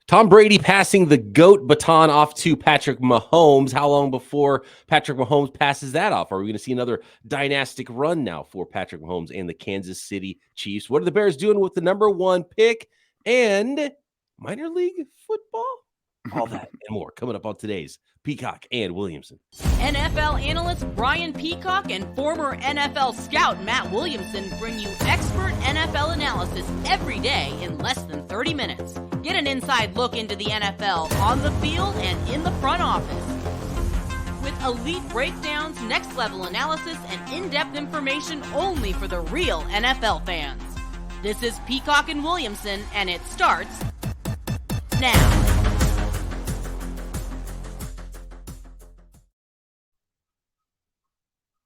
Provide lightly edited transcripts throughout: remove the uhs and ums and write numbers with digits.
Tom Brady passing the GOAT baton off to Patrick Mahomes. How long before Patrick Mahomes passes that off? Are we going to see another dynastic run now for Patrick Mahomes and the Kansas City Chiefs? What are the Bears doing with the number one pick and minor league football? All that and more coming up on today's Peacock and Williamson. NFL analyst Brian Peacock and former NFL scout Matt Williamson bring you expert NFL analysis every day in less than 30 minutes. Get an inside look into the NFL on the field and in the front office. With elite breakdowns, next-level analysis, and in-depth information only for the real NFL fans. This is Peacock and Williamson, and it starts now.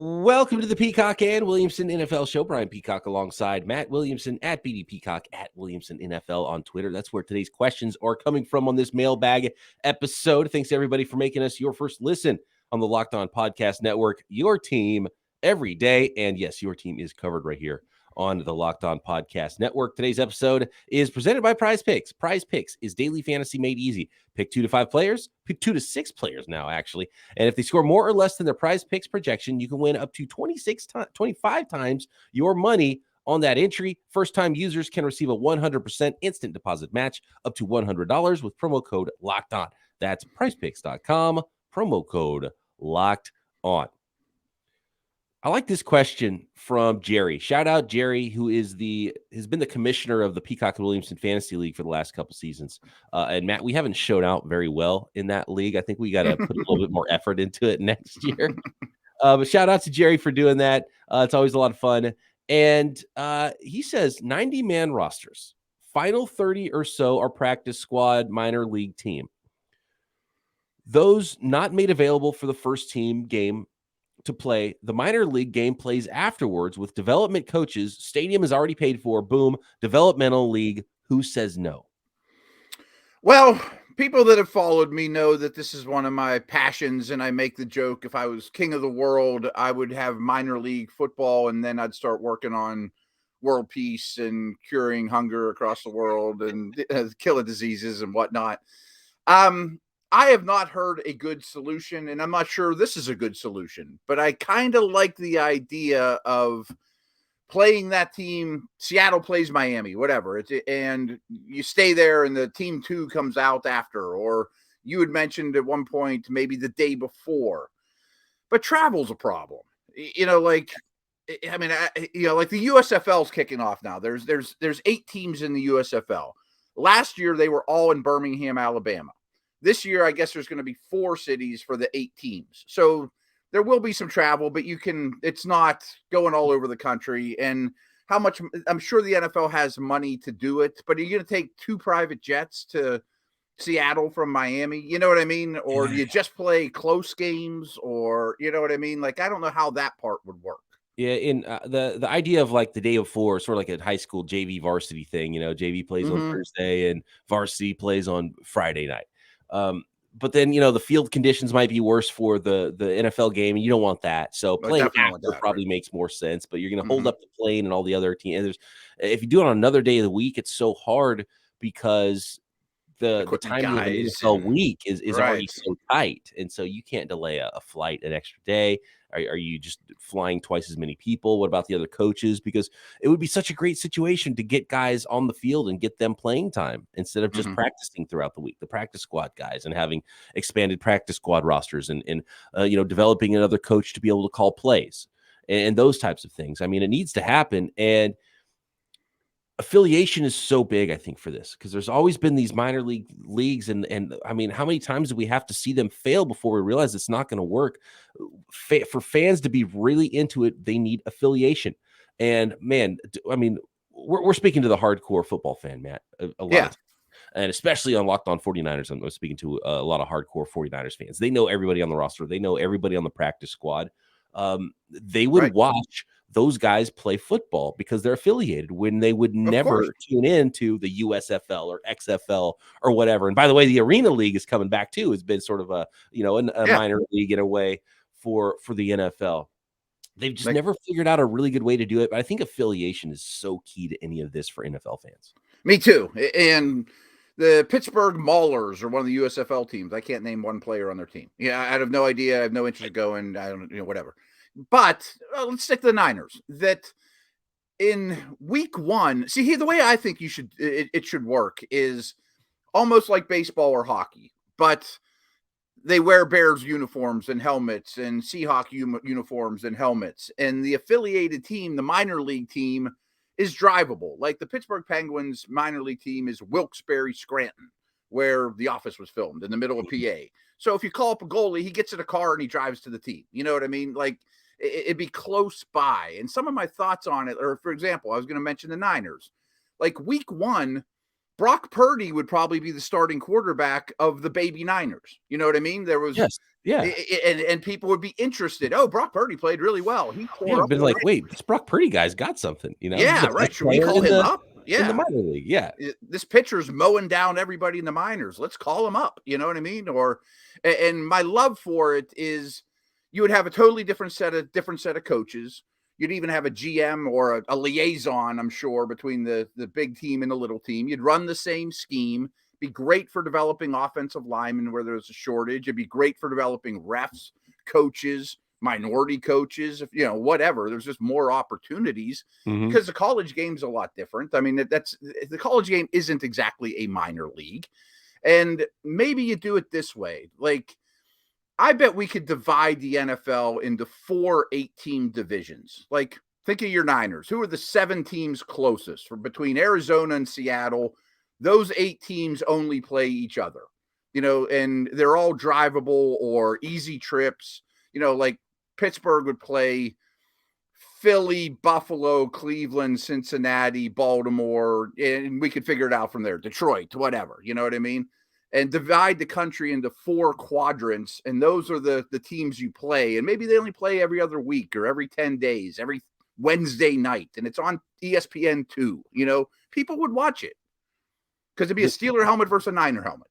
Welcome to the Peacock and Williamson NFL Show. Brian Peacock alongside Matt Williamson at BD Peacock at Williamson NFL on Twitter. That's where today's questions are coming from on this Mailbag episode. Thanks to everybody for making us your first listen on the Locked On Podcast Network. Your team every day. And yes, your team is covered right here on the Locked On Podcast Network. Today's episode is presented by PrizePicks. PrizePicks is daily fantasy made easy. Pick 2 to 5 players, pick 2 to 6 players now, actually. And if they score more or less than their PrizePicks projection, you can win up to 25 times your money on that entry. First-time users can receive a 100% instant deposit match up to $100 with promo code Locked On. That's PrizePicks.com, promo code Locked On. I like this question from Jerry. Shout out Jerry, who has been the commissioner of the Peacock and Williamson Fantasy League for the last couple seasons. And Matt, we haven't shown out very well in that league. I think we got to put a little bit more effort into it next year. But shout out to Jerry for doing that. It's always a lot of fun. And he says 90-man rosters. Final 30 or so are practice squad minor league team. Those not made available for the first team game to play, the minor league game plays afterwards with development coaches. Stadium is already paid for. Boom. Developmental league. Who says no? Well, people that have followed me know that this is one of my passions, and I make the joke, if I was king of the world, I would have minor league football, and then I'd start working on world peace and curing hunger across the world and killing diseases and whatnot. I have not heard a good solution, and I'm not sure this is a good solution, but I kind of like the idea of playing that team. Seattle plays Miami, whatever. And you stay there and the team 2 comes out after, or you had mentioned at one point, maybe the day before, but travel's a problem. Like the USFL is kicking off now. There's 8 teams in the USFL. Last year, they were all in Birmingham, Alabama. This year, I guess there's going to be 4 cities for the 8 teams. So there will be some travel, but it's not going all over the country. And how much, I'm sure the NFL has money to do it, but are you going to take 2 private jets to Seattle from Miami? You know what I mean? Or do you just play close games, or, you know what I mean? Like, I don't know how that part would work. Yeah, in the idea of like the day before, sort of like a high school JV varsity thing, JV plays on Thursday and varsity plays on Friday night. But then, the field conditions might be worse for the NFL game, and you don't want that. So playing after probably makes more sense, but you're going to hold up the plane and all the other teams. If you do it on another day of the week, it's so hard because the timing of the NFL week is already so tight. And so you can't delay a flight an extra day. Are you just flying twice as many people? What about the other coaches? Because it would be such a great situation to get guys on the field and get them playing time instead of just practicing throughout the week, the practice squad guys, and having expanded practice squad rosters and developing another coach to be able to call plays and those types of things. I mean, it needs to happen. And affiliation is so big, I think, for this, because there's always been these minor leagues. And I mean, how many times do we have to see them fail before we realize it's not going to work? For fans to be really into it, they need affiliation. And man, I mean, we're speaking to the hardcore football fan, Matt, a lot of times. And especially on Locked On 49ers, I'm speaking to a lot of hardcore 49ers fans. They know everybody on the roster. They know everybody on the practice squad. They would watch those guys play football because they're affiliated, when they would never tune in to the USFL or XFL or whatever. And by the way, the Arena League is coming back too. It's been sort of a minor league in a way for the NFL. They've just never figured out a really good way to do it. But I think affiliation is so key to any of this for NFL fans. Me too. And the Pittsburgh Maulers are one of the USFL teams. I can't name one player on their team. Yeah, I have no idea. I have no interest in going. I don't, whatever. But let's stick to the Niners. That in week one, see here, the way I think it should work is almost like baseball or hockey, but they wear Bears uniforms and helmets and Seahawk uniforms and helmets. And the affiliated team, the minor league team, is drivable. Like the Pittsburgh Penguins minor league team is Wilkes-Barre, Scranton, where The Office was filmed in the middle of PA. So if you call up a goalie, he gets in a car and he drives to the team. You know what I mean? Like it'd be close by. And some of my thoughts on it, or for example, I was going to mention the Niners. Like week one, Brock Purdy would probably be the starting quarterback of the baby Niners. You know what I mean? There was, yes, yeah, and people would be interested. Oh, Brock Purdy played really well. He tore up. Been like, wait, this Brock Purdy guy's got something. Yeah, right. Should we call him up? Yeah, in the minor league. Yeah, this pitcher's mowing down everybody in the minors. Let's call him up. You know what I mean? And my love for it is you would have a totally different set of coaches. You'd even have a GM or a liaison, I'm sure, between the big team and the little team. You'd run the same scheme. Be great for developing offensive linemen where there's a shortage. It'd be great for developing refs, coaches, minority coaches, whatever. There's just more opportunities because the college game's a lot different. I mean, the college game isn't exactly a minor league. And maybe you do it this way. Like, I bet we could divide the NFL into 4 8-team divisions. Like, think of your Niners. Who are the 7 teams closest between Arizona and Seattle? Those 8 teams only play each other, and they're all drivable or easy trips. Like Pittsburgh would play Philly, Buffalo, Cleveland, Cincinnati, Baltimore, and we could figure it out from there. Detroit, whatever. You know what I mean? And divide the country into 4 quadrants, and those are the teams you play. And maybe they only play every other week or every 10 days, every Wednesday night, and it's on ESPN2. People would watch it because it'd be a Steeler helmet versus a Niner helmet.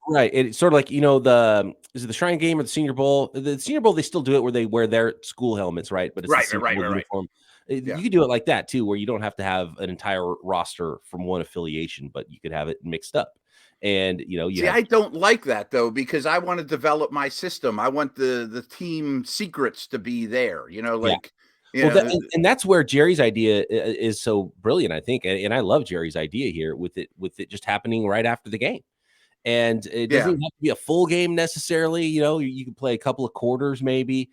Right? It's sort of like is it the Shrine Game or the Senior Bowl? The Senior Bowl, they still do it where they wear their school helmets, right? But it's right. Uniform. Yeah. You could do it like that too, where you don't have to have an entire roster from one affiliation, but you could have it mixed up. And I don't like that though, because I want to develop my system. I want the team secrets to be there, and that's where Jerry's idea is so brilliant, I think. And I love Jerry's idea here with it just happening right after the game. And it doesn't have to be a full game necessarily. You can play a couple of quarters, maybe,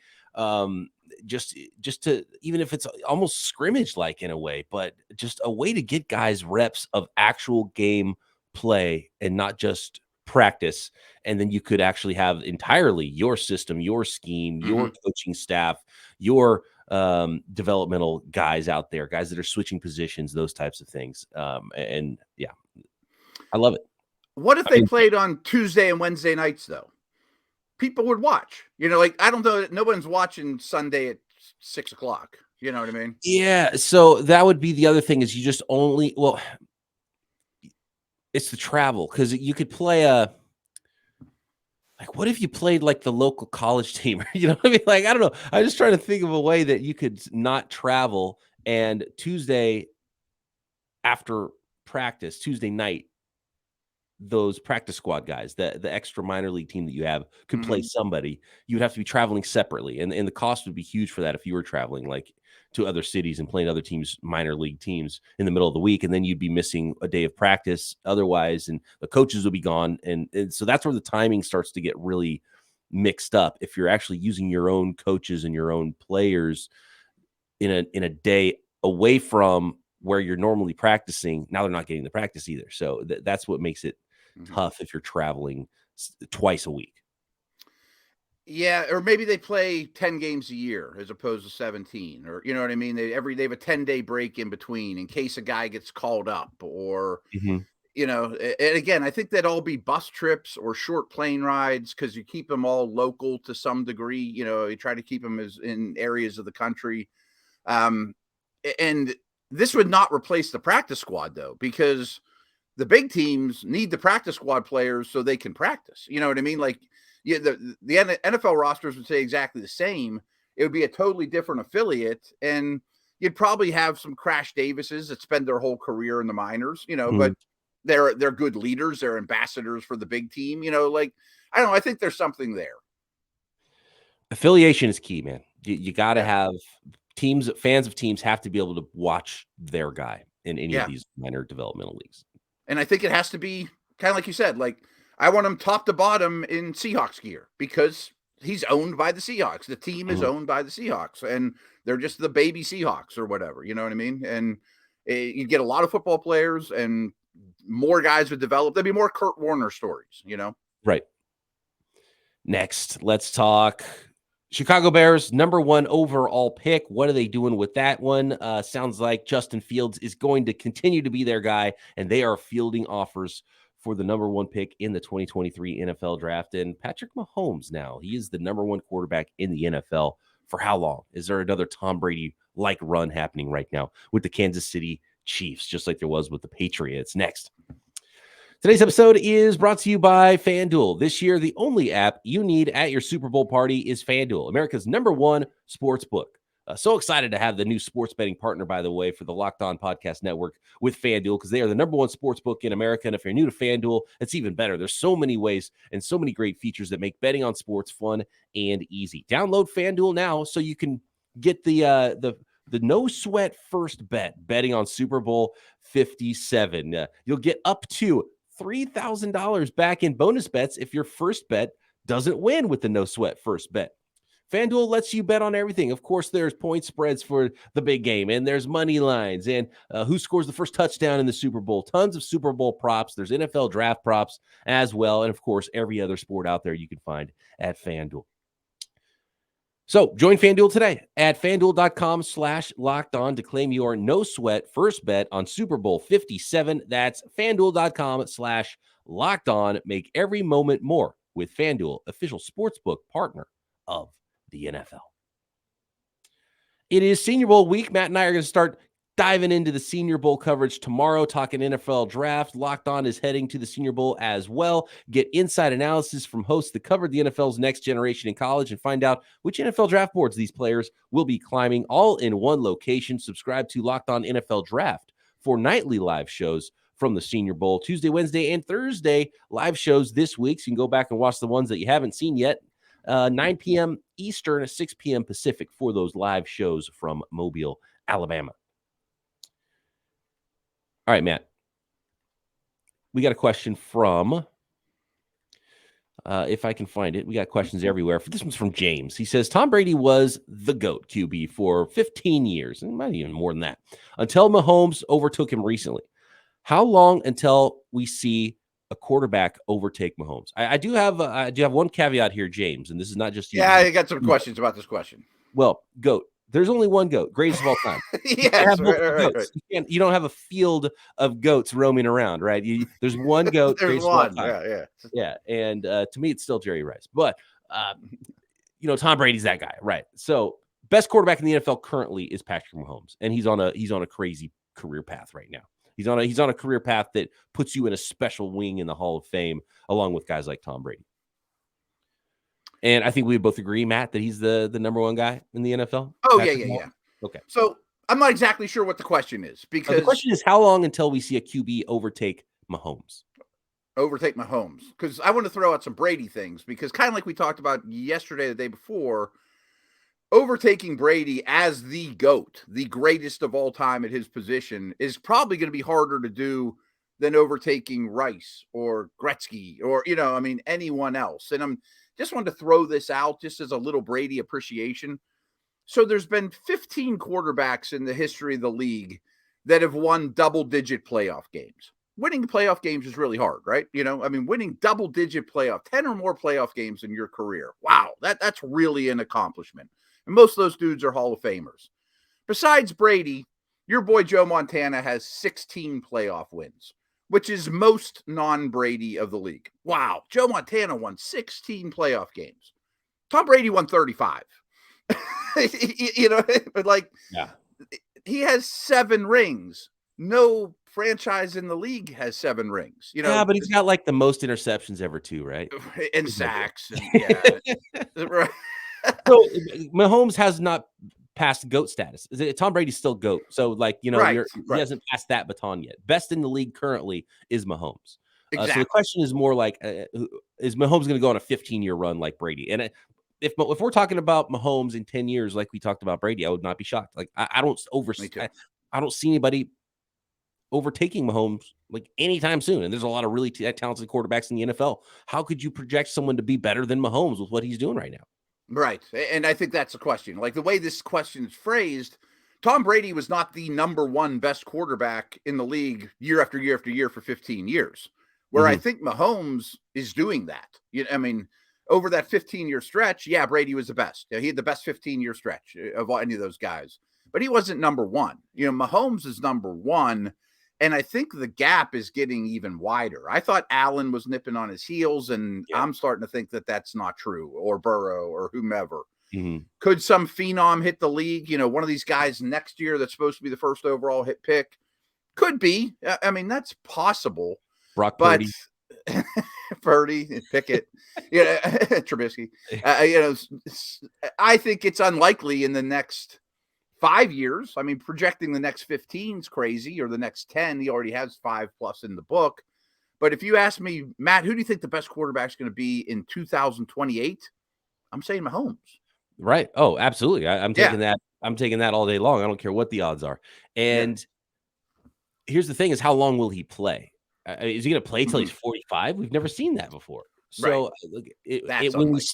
just to, even if it's almost scrimmage like in a way, but just a way to get guys reps of actual game play and not just practice. And then you could actually have entirely your system, your scheme, your coaching staff, your developmental guys out there, guys that are switching positions, those types of things. And yeah, I love it. What if they played on Tuesday and Wednesday nights though? People would watch, I don't know. No one's watching Sunday at 6 o'clock. You know what I mean? Yeah. So that would be the other thing is you just it's the travel, because you could play what if you played like the local college team? You know what I mean? Like, I don't know. I'm just trying to think of a way that you could not travel, and Tuesday after practice, Tuesday night, those practice squad guys, the extra minor league team that you have could play somebody. You would have to be traveling separately, and the cost would be huge for that if you were traveling like to other cities and playing other teams, minor league teams in the middle of the week, and then you'd be missing a day of practice otherwise, and the coaches would be gone, and so that's where the timing starts to get really mixed up. If you're actually using your own coaches and your own players in a day away from where you're normally practicing, now they're not getting the practice either. So that's what makes it tough if you're traveling twice a week. Yeah, or maybe they play 10 games a year as opposed to 17, or you know what I mean? They have a 10-day break in between in case a guy gets called up, or and again, I think that'd all be bus trips or short plane rides, because you keep them all local to some degree. You try to keep them as in areas of the country. And this would not replace the practice squad though, because the big teams need the practice squad players so they can practice. You know what I mean? Like, the NFL rosters would say exactly the same. It would be a totally different affiliate, and you'd probably have some Crash Davises that spend their whole career in the minors, but they're good leaders. They're ambassadors for the big team. You know, like, I don't know. I think there's something there. Affiliation is key, man. You got to have teams, fans of teams have to be able to watch their guy in any of these minor developmental leagues. And I think it has to be kind of like you said, like, I want him top to bottom in Seahawks gear because he's owned by the Seahawks. The team is owned by the Seahawks, and they're just the baby Seahawks or whatever. You know what I mean? And you get a lot of football players, and more guys would develop. There'd be more Kurt Warner stories, you know? Right. Next, let's talk Chicago Bears, number 1 overall pick. What are they doing with that one? Sounds like Justin Fields is going to continue to be their guy, and they are fielding offers for the number 1 pick in the 2023 NFL draft. And Patrick Mahomes now, he is the number 1 quarterback in the NFL. For how long? Is there another Tom Brady-like run happening right now with the Kansas City Chiefs, just like there was with the Patriots? Next. Today's episode is brought to you by FanDuel. This year, the only app you need at your Super Bowl party is FanDuel, America's number 1 sports book. So excited to have the new sports betting partner, by the way, for the Locked On Podcast Network with FanDuel, because they are the number 1 sports book in America. And if you're new to FanDuel, it's even better. There's so many ways and so many great features that make betting on sports fun and easy. Download FanDuel now so you can get the no sweat first betting on Super Bowl 57. You'll get up to $3,000 back in bonus bets if your first bet doesn't win with the no sweat first bet. FanDuel lets you bet on everything. Of course, there's point spreads for the big game, and there's money lines, and who scores the first touchdown in the Super Bowl. Tons of Super Bowl props. There's NFL draft props as well, and of course, every other sport out there you can find at FanDuel. So join FanDuel today at FanDuel.com/lockedon to claim your no sweat first bet on Super Bowl 57. That's FanDuel.com/lockedon. Make every moment more with FanDuel, official sportsbook partner of the NFL. It is Senior Bowl week. Matt and I are going to start diving into the Senior Bowl coverage tomorrow, talking NFL draft. Locked On is heading to the Senior Bowl as well. Get inside analysis from hosts that covered the NFL's next generation in college and find out which NFL draft boards these players will be climbing, all in one location. Subscribe to Locked On NFL Draft for nightly live shows from the Senior Bowl, Tuesday, Wednesday, and Thursday live shows this week. So you can go back and watch the ones that you haven't seen yet. 9 p.m. Eastern, 6 p.m. Pacific for those live shows from Mobile, Alabama. All right, Matt. We got a question from, if I can find it, we got questions everywhere. This one's from James. He says, Tom Brady was the GOAT QB for 15 years, and maybe even more than that, until Mahomes overtook him recently. How long until we see a quarterback overtake Mahomes? I do have one caveat here, James, and this is not just you. Yeah, I got some questions about this question. Well, GOAT. There's only one GOAT, greatest of all time. Yes, right. You don't have a field of goats roaming around, right? There's one GOAT. There's one. Yeah. And to me, it's still Jerry Rice. But Tom Brady's that guy, right? So, best quarterback in the NFL currently is Patrick Mahomes, and he's on a crazy career path right now. He's on a career path that puts you in a special wing in the Hall of Fame, along with guys like Tom Brady. And I think we both agree, Matt, that he's the number 1 guy in the NFL. Oh, Patrick yeah. Mahomes? Okay. So I'm not exactly sure what the question is, because the question is how long until we see a QB overtake Mahomes? Because I want to throw out some Brady things, because kind of like we talked about yesterday, the day before, overtaking Brady as the GOAT, the greatest of all time at his position, is probably going to be harder to do than overtaking Rice or Gretzky or, anyone else. And I'm just wanted to throw this out just as a little Brady appreciation. So there's been 15 quarterbacks in the history of the league that have won double-digit playoff games. Winning playoff games is really hard, right? Winning double-digit 10 or more playoff games in your career. Wow, that's really an accomplishment. And most of those dudes are Hall of Famers. Besides Brady, your boy Joe Montana has 16 playoff wins, which is most non-Brady of the league. Wow, Joe Montana won 16 playoff games. Tom Brady won 35. He has 7 rings. No franchise in the league has 7 rings. Yeah, but he's got like the most interceptions ever too, right? And sacks. Right. So Mahomes has not past GOAT status. Tom Brady's still GOAT. So, like, he hasn't passed that baton yet. Best in the league currently is Mahomes. Exactly. So the question is more like, is Mahomes going to go on a 15-year run like Brady? And if we're talking about Mahomes in 10 years, like we talked about Brady, I would not be shocked. Like, I don't see anybody overtaking Mahomes like anytime soon. And there's a lot of really talented quarterbacks in the NFL. How could you project someone to be better than Mahomes with what he's doing right now? Right. And I think that's a question. Like the way this question is phrased, Tom Brady was not the number one best quarterback in the league year after year after year for 15 years. Where I think Mahomes is doing that. I mean, over that 15-year stretch, yeah, Brady was the best. He had the best 15-year stretch of any of those guys. But he wasn't number one. Mahomes is number one. And I think the gap is getting even wider. I thought Allen was nipping on his heels, and I'm starting to think that that's not true, or Burrow or whomever. Could some phenom hit the league? One of these guys next year that's supposed to be the first overall hit pick? Could be. I mean, that's possible. Brock Purdy. Purdy and Pickett, Trubisky. I think it's unlikely in the next 5 years. I mean, projecting the next 15 is crazy, or the next 10. He already has 5+ in the book. But if you ask me, Matt, who do you think the best quarterback is going to be in 2028? I'm saying Mahomes. Right. Oh, absolutely. I'm taking that. I'm taking that all day long. I don't care what the odds are. And here's the thing: is how long will he play? Is he going to play till he's 45? We've never seen that before. So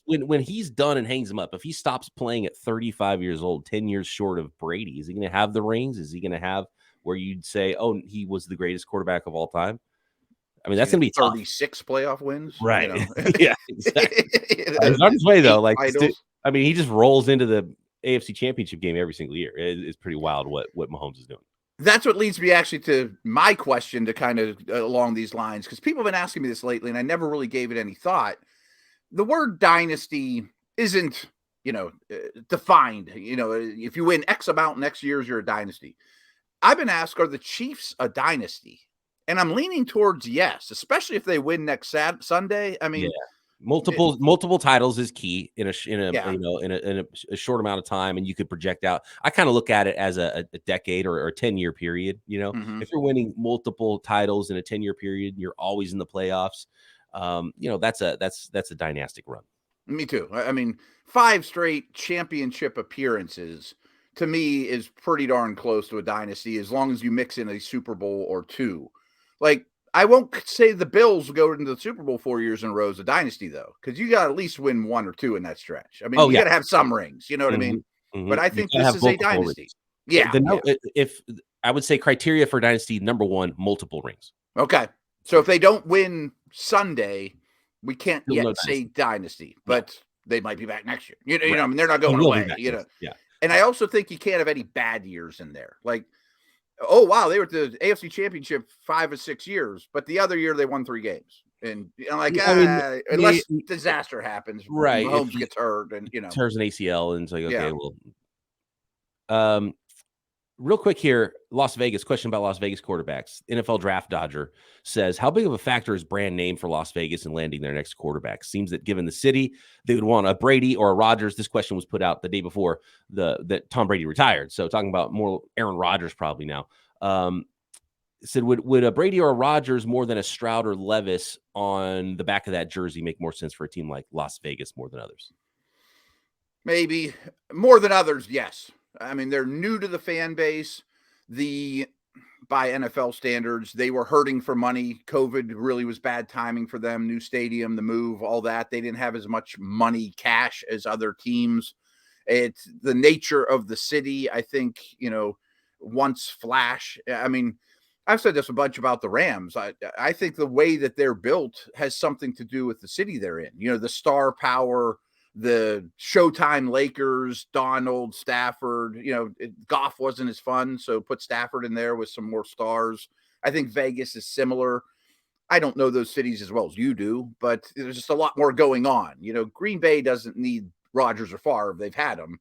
when he's done and hangs him up, if he stops playing at 35 years old, 10 years short of Brady, is he going to have the rings? Is he going to have where you'd say, oh, he was the greatest quarterback of all time? I mean, that's going to be 36 playoff wins. Right. Yeah, exactly. He's on his way, though. Like, I mean, he just rolls into the AFC Championship game every single year. It's pretty wild what Mahomes is doing. That's what leads me actually to my question to kind of along these lines, because people have been asking me this lately, and I never really gave it any thought. The word dynasty isn't, defined. If you win X amount next year's, you're a dynasty. I've been asked, are the Chiefs a dynasty? And I'm leaning towards yes, especially if they win next Sunday. I mean, multiple titles is key in a short amount of time, and you could project out. I kind of look at it as a decade or a 10-year period. If you're winning multiple titles in a 10-year period, you're always in the playoffs. That's a dynastic run. Me too. I mean, 5 straight championship appearances to me is pretty darn close to a dynasty, as long as you mix in a Super Bowl or 2. Like, I won't say the Bills will go into the Super Bowl 4 years in a row as a dynasty, though, because you got to at least win 1 or 2 in that stretch. I mean, you got to have some rings. You know what I mean? But I think this is a dynasty. Rings. If I would say criteria for dynasty, number 1, multiple rings. Okay. So if they don't win Sunday, we can't yet say dynasty, but they might be back next year. I mean, they're not going away. Yeah. And I also think you can't have any bad years in there. Like, oh, wow, they were at the AFC Championship 5 or 6 years, but the other year they won 3 games. And unless disaster happens, right? Mahomes gets hurt, and tears an ACL, and it's like, okay, well. Real quick here, Las Vegas, question about Las Vegas quarterbacks. NFL Draft Dodger says, how big of a factor is brand name for Las Vegas in landing their next quarterback? Seems that given the city, they would want a Brady or a Rodgers. This question was put out the day before that Tom Brady retired. So talking about more Aaron Rodgers probably now. Said, would a Brady or a Rodgers more than a Stroud or Levis on the back of that jersey make more sense for a team like Las Vegas more than others? Maybe. More than others, yes. I mean, they're new to the fan base. By NFL standards, they were hurting for money. COVID really was bad timing for them. New stadium, the move, all that. They didn't have as much money, cash as other teams. It's the nature of the city. I think, wants flash. I mean, I've said this a bunch about the Rams. I think the way that they're built has something to do with the city they're in. The star power, the Showtime Lakers, Donald, Stafford. Goff wasn't as fun, so put Stafford in there with some more stars. I think Vegas is similar. I don't know those cities as well as you do, but there's just a lot more going on. Green Bay doesn't need Rodgers or Favre. They've had them.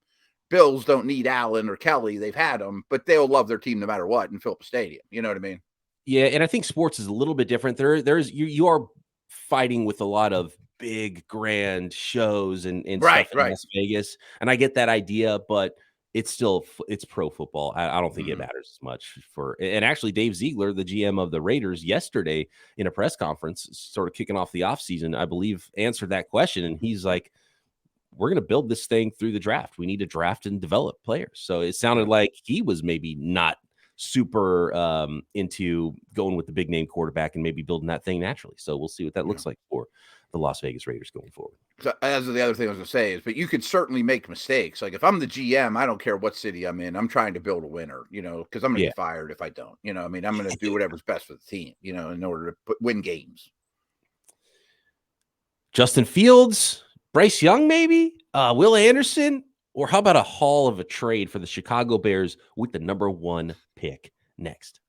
Bills don't need Allen or Kelly. They've had them, but they'll love their team no matter what and fill up a stadium. You know what I mean? Yeah, and I think sports is a little bit different. You are fighting with a lot of big grand shows and stuff in Las Vegas, and I get that idea, but it's pro football. I don't think it matters as much and actually Dave Ziegler, the GM of the Raiders, yesterday in a press conference, sort of kicking off the offseason, I believe, answered that question. And he's like, we're going to build this thing through the draft. We need to draft and develop players. So it sounded like he was maybe not super into going with the big name quarterback and maybe building that thing naturally. So we'll see what that looks like for the Las Vegas Raiders going forward. So as the other thing I was going to say is, but you could certainly make mistakes. Like if I'm the GM, I don't care what city I'm in. I'm trying to build a winner, because I'm going to get fired if I don't. I mean, I'm going to do whatever's best for the team, in order to win games. Justin Fields, Bryce Young, maybe Will Anderson, or how about a haul of a trade for the Chicago Bears with the number 1 pick next?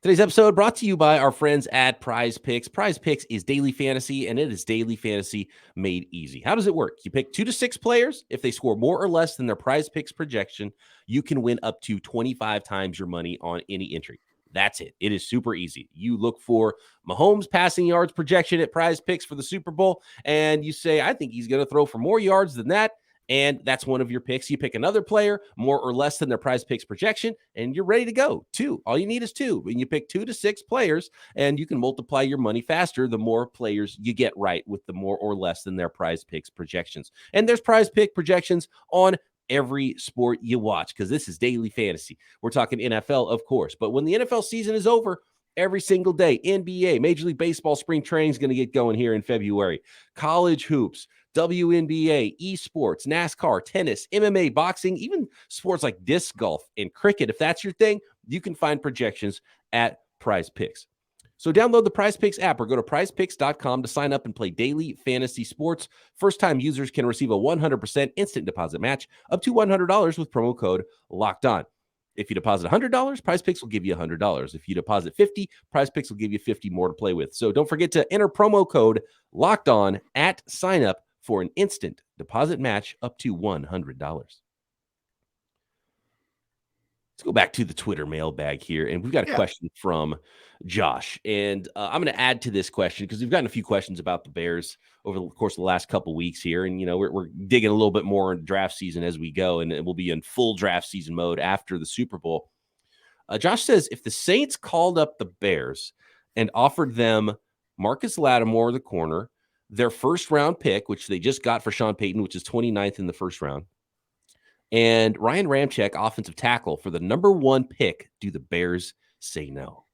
Today's episode brought to you by our friends at PrizePicks. PrizePicks is daily fantasy, and it is daily fantasy made easy. How does it work? You pick 2 to 6 players. If they score more or less than their PrizePicks projection, you can win up to 25 times your money on any entry. That's it. It is super easy. You look for Mahomes passing yards projection at PrizePicks for the Super Bowl, and you say, I think he's going to throw for more yards than that. And that's one of your picks. You pick another player, more or less than their PrizePicks projection, and you're ready to go. 2. All you need is 2. And you pick 2 to 6 players, and you can multiply your money faster the more players you get right with the more or less than their PrizePicks projections. And there's PrizePick projections on every sport you watch, because this is daily fantasy. We're talking NFL, of course. But when the NFL season is over, every single day, NBA, Major League Baseball spring training is going to get going here in February. College hoops, WNBA, esports, NASCAR, tennis, MMA, boxing, even sports like disc golf and cricket. If that's your thing, you can find projections at PrizePicks. So download the PrizePicks app or go to prizepicks.com to sign up and play daily fantasy sports. First-time users can receive a 100% instant deposit match up to $100 with promo code LOCKEDON. If you deposit $100, PrizePicks will give you $100. If you deposit $50, PrizePicks will give you $50 more to play with. So don't forget to enter promo code LOCKEDON at sign up for an instant deposit match up to $100. Let's go back to the Twitter mailbag here, and we've got a question from Josh. And I'm going to add to this question because we've gotten a few questions about the Bears over the course of the last couple weeks here. And, we're digging a little bit more into draft season as we go, and we'll be in full draft season mode after the Super Bowl. Josh says, if the Saints called up the Bears and offered them Marcus Lattimore, the corner, their first-round pick, which they just got for Sean Payton, which is 29th in the first round, and Ryan Ramczyk, offensive tackle, for the number 1 pick, do the Bears say no?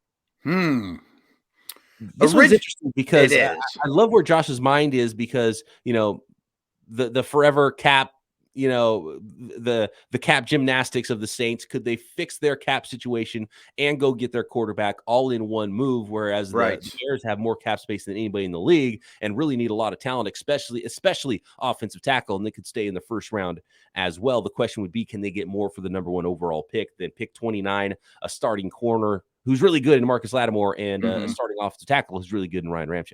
This one's interesting because I love where Josh's mind is because, the forever cap, the cap gymnastics of the Saints. Could they fix their cap situation and go get their quarterback all in one move? Whereas the Bears have more cap space than anybody in the league and really need a lot of talent, especially offensive tackle, and they could stay in the first round as well. The question would be, can they get more for the number 1 overall pick than pick 29, a starting corner who's really good in Marcus Lattimore and a starting offensive tackle who's really good in Ryan Ramczyk?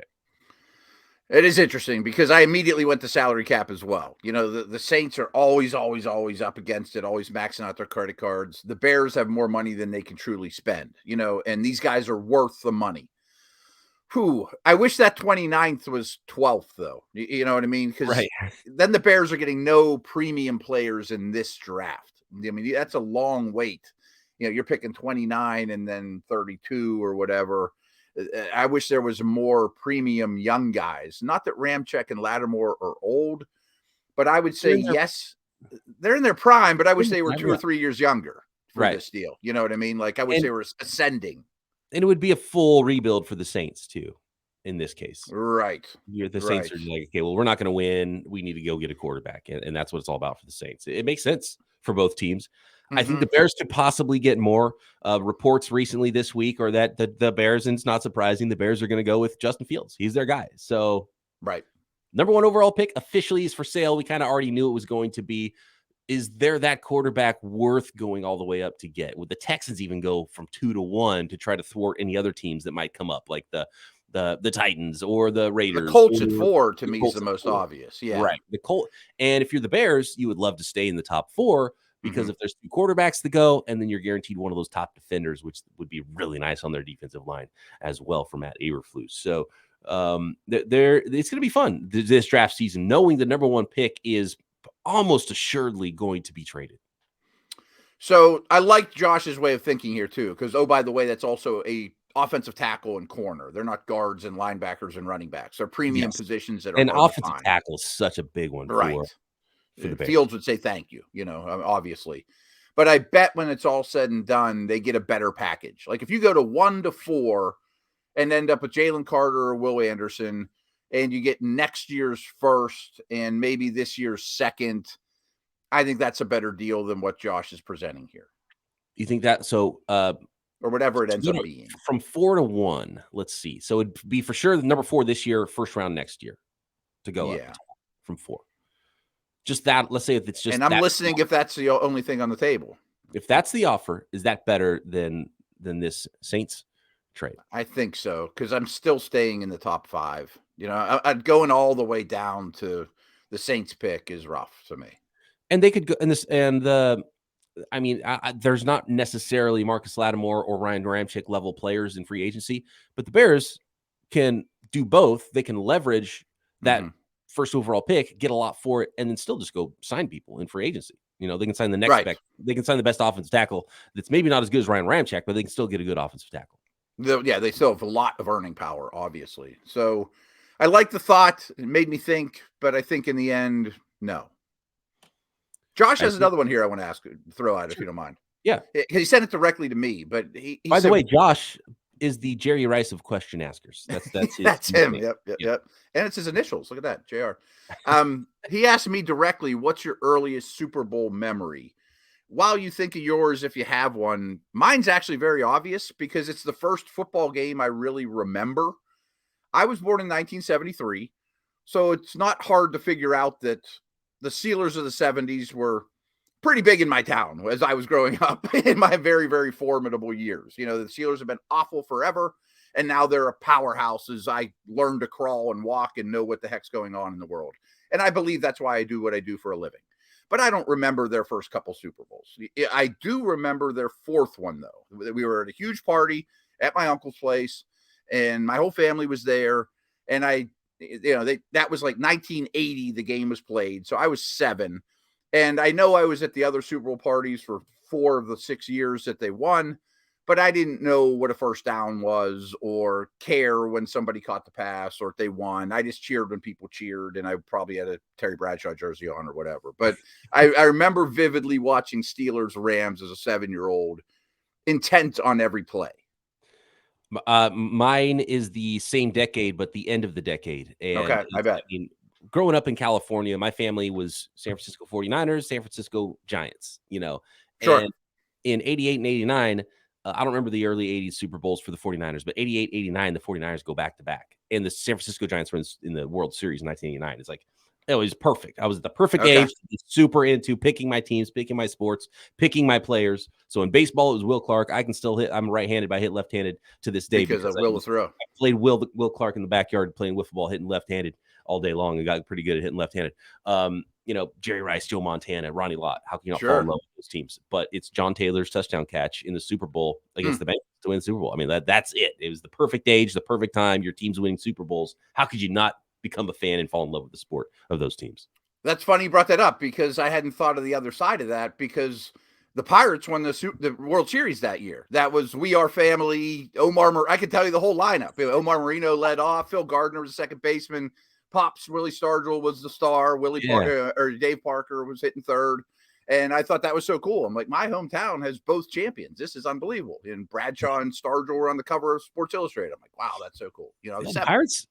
It is interesting because I immediately went to salary cap as well. The Saints are always up against it, always maxing out their credit cards. The Bears have more money than they can truly spend, and these guys are worth the money. I wish that 29th was 12th, though. You know what I mean? Because then the Bears are getting no premium players in this draft. I mean, that's a long wait. You're picking 29 and then 32 or whatever. I wish there was more premium young guys. Not that Ramczyk and Lattimore are old, but I would say, yes, they're in their prime, but I wish they were 2 or 3 years younger for this deal. You know what I mean? Like, I wish they were ascending. And it would be a full rebuild for the Saints, too, in this case. Right. The Saints are like, okay, well, we're not going to win. We need to go get a quarterback. And that's what it's all about for the Saints. It makes sense for both teams. I think the Bears could possibly get more. Reports recently this week are that the Bears, and it's not surprising, the Bears are going to go with Justin Fields. He's their guy. So, number 1 overall pick officially is for sale. We kind of already knew it was going to be. Is there that quarterback worth going all the way up to get? Would the Texans even go from 2 to 1 to try to thwart any other teams that might come up, like the Titans or the Raiders? The Colts at 4 to me is the most obvious. Yeah, right. The Colt, and if you're the Bears, you would love to stay in the top 4. Because if there's 2 quarterbacks to go, and then you're guaranteed one of those top defenders, which would be really nice on their defensive line as well for Matt Eberflus. So it's going to be fun this draft season, knowing the number 1 pick is almost assuredly going to be traded. So I like Josh's way of thinking here too, because by the way, that's also a offensive tackle and corner. They're not guards and linebackers and running backs. They're premium positions that are and hard to offensive find. tackle is such a big one, right? For the Bears. Fields would say thank you, obviously. But I bet when it's all said and done, they get a better package. Like if you go to 1 to 4 and end up with Jalen Carter or Will Anderson, and you get next year's first and maybe this year's second, I think that's a better deal than what Josh is presenting here. You think that? So, or whatever it ends up being. From 4 to 1, let's see. So it'd be for sure the number 4 this year, first round next year to go up from 4. Just that. Let's say if it's just. And I'm listening if that's the only thing on the table. If that's the offer, is that better than this Saints trade? I think so, because I'm still staying in the top 5. I'd going all the way down to the Saints pick is rough to me. And they could go in this, and there's not necessarily Marcus Lattimore or Ryan Ramczyk level players in free agency, but the Bears can do both. They can leverage that first overall pick, get a lot for it, and then still just go sign people in free agency. They can sign the next back. They can sign the best offensive tackle that's maybe not as good as Ryan Ramczyk, but they can still get a good offensive tackle. They still have a lot of earning power, obviously. So I like the thought. It made me think, but I think in the end, no. Josh has another one here I want to throw out if you don't mind. Yeah. He sent it directly to me, but he By the way, Josh is the Jerry Rice of question askers. That's his that's him. Name. Yep. And it's his initials. Look at that, JR. He asked me directly, what's your earliest Super Bowl memory? While you think of yours, if you have one, mine's actually very obvious because it's the first football game I really remember. I was born in 1973, so it's not hard to figure out that the Steelers of the 70s were pretty big in my town as I was growing up in my very, very formidable years. The Steelers have been awful forever, and now they're a powerhouse as I learn to crawl and walk and know what the heck's going on in the world. And I believe that's why I do what I do for a living. But I don't remember their first couple Super Bowls. I do remember their fourth one, though. We were at a huge party at my uncle's place, and my whole family was there. And that was like 1980, the game was played. So I was 7. And I know I was at the other Super Bowl parties for 4 of the 6 years that they won, but I didn't know what a first down was or care when somebody caught the pass or if they won. I just cheered when people cheered, and I probably had a Terry Bradshaw jersey on or whatever. But I remember vividly watching Steelers Rams as a 7-year-old, intent on every play. Mine is the same decade, but the end of the decade. And okay, I bet. Growing up in California, my family was San Francisco 49ers, San Francisco Giants, Sure. And in 88 and 89, I don't remember the early 80s Super Bowls for the 49ers, but 88, 89, the 49ers go back to back. And the San Francisco Giants were in the World Series in 1989. It's like, it was perfect. I was at the perfect age to be super into picking my teams, picking my sports, picking my players. So in baseball, it was Will Clark. I can still hit. I'm right-handed, but I hit left-handed to this day because of Will throw. I played Will Clark in the backyard playing wiffle ball, hitting left-handed all day long, and got pretty good at hitting left-handed. Jerry Rice, Joe Montana, Ronnie Lott. How can you not fall in love with those teams? But it's John Taylor's touchdown catch in the Super Bowl against the Bengals to win the Super Bowl. I mean, that's it. It was the perfect age, the perfect time. Your team's winning Super Bowls. How could you not become a fan and fall in love with the sport of those teams? That's funny you brought that up because I hadn't thought of the other side of that because the Pirates won the World Series that year. That was We Are Family, I can tell you the whole lineup. Omar Marino led off. Phil Gardner was the second baseman. Pops Willie Stargell was the star. Dave Parker was hitting third. And I thought that was so cool. I'm like, my hometown has both champions. This is unbelievable. And Bradshaw and Stargell were on the cover of Sports Illustrated. I'm like, wow, that's so cool. The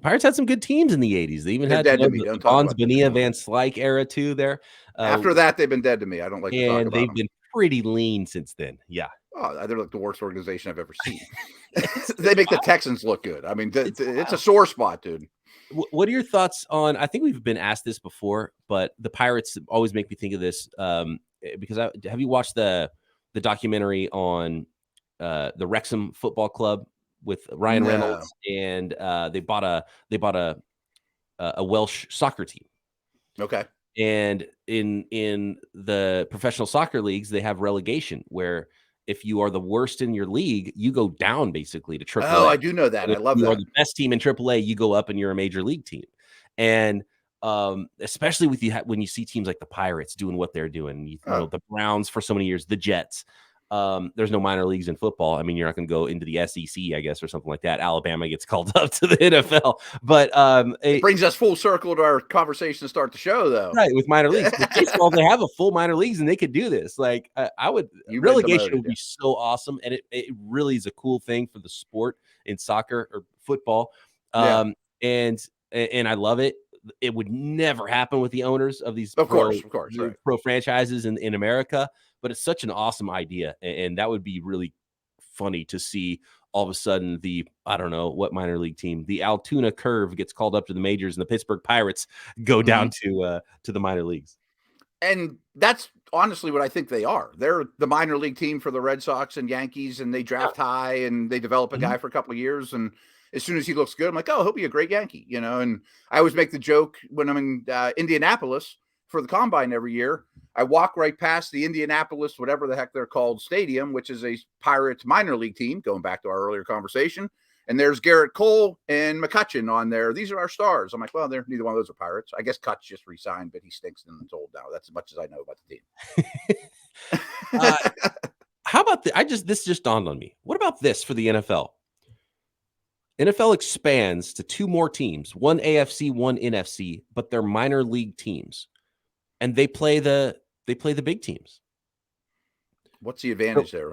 Pirates had some good teams in the 80s. They even had the Bonds, Bonilla, Van Slyke era too there. After that, they've been dead to me. I don't like to talk about them. And they've been pretty lean since then. Yeah. Oh, they're like the worst organization I've ever seen. They make the Texans look good. I mean, it's a sore spot, dude. What are your thoughts on, I think we've been asked this before, but the Pirates always make me think of this because have you watched the documentary on the Wrexham Football Club with Ryan Reynolds? And they bought a Welsh soccer team. Okay. And in the professional soccer leagues, they have relegation where if you are the worst in your league, you go down basically to AAA. Oh, I do know that. I love that. If you are the best team in AAA, you go up and you're a major league team. And especially with when you see teams like the Pirates doing what they're doing. You know, the Browns for so many years, the Jets. There's no minor leagues in football. I mean, you're not going to go into the SEC, I guess, or something like that. Alabama gets called up to the NFL, but it brings us full circle to our conversation to start the show, though. Right, with minor leagues. With baseball, they have a full minor leagues, and they could do this. Like, relegation would be so awesome, and it really is a cool thing for the sport in soccer or football. And I love it. It would never happen with the owners of these pro franchises in America, but it's such an awesome idea, and that would be really funny to see. All of a sudden, I don't know what minor league team, the Altoona Curve gets called up to the majors, and the Pittsburgh Pirates go down to the minor leagues. And that's honestly what I think they are. They're the minor league team for the Red Sox and Yankees, and they draft high and they develop a guy for a couple of years, and as soon as he looks good, I'm like, oh, he'll be a great Yankee, you know. And I always make the joke when I'm in Indianapolis for the combine every year. I walk right past the Indianapolis, whatever the heck they're called, stadium, which is a Pirates minor league team, going back to our earlier conversation. And there's Garrett Cole and McCutcheon on there. These are our stars. I'm like, well, neither one of those are Pirates. I guess Cutch just re-signed, but he stinks and it's old now. That's as much as I know about the team. How about this just dawned on me. What about this for the NFL? NFL expands to 2 more teams, one AFC, one NFC, but they're minor league teams, and they play the big teams. What's the advantage there?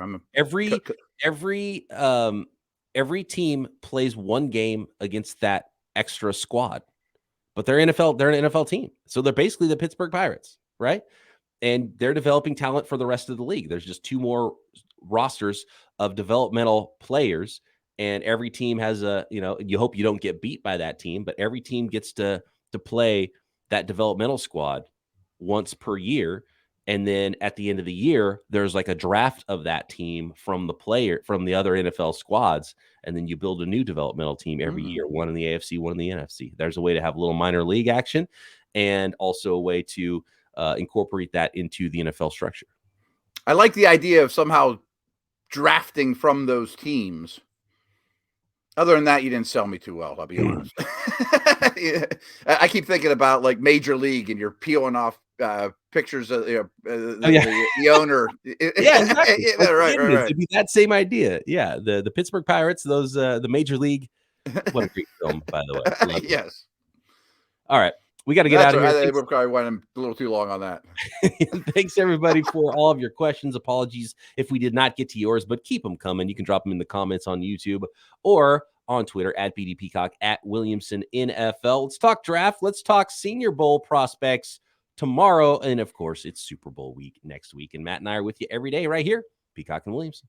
Every team plays one game against that extra squad, but they're an NFL team, so they're basically the Pittsburgh Pirates, right? And they're developing talent for the rest of the league. There's just 2 more rosters of developmental players. And every team has you hope you don't get beat by that team, but every team gets to play that developmental squad once per year. And then at the end of the year, there's like a draft of that team from the other NFL squads. And then you build a new developmental team every year, one in the AFC, one in the NFC. There's a way to have a little minor league action, and also a way to incorporate that into the NFL structure. I like the idea of somehow drafting from those teams. Other than that, you didn't sell me too well, I'll be honest. I keep thinking about like Major League, and you're peeling off pictures of the owner. Yeah, exactly. Right. It'd be that same idea. Yeah, the Pittsburgh Pirates, those the Major League. What a great film, by the way. Yes. All right. We got to get out of here. We probably went a little too long on that. Thanks, everybody, for all of your questions. Apologies if we did not get to yours, but keep them coming. You can drop them in the comments on YouTube or on Twitter at BD Peacock, at Williamson NFL. Let's talk draft. Let's talk Senior Bowl prospects tomorrow. And, of course, it's Super Bowl week next week. And Matt and I are with you every day right here, Peacock and Williamson.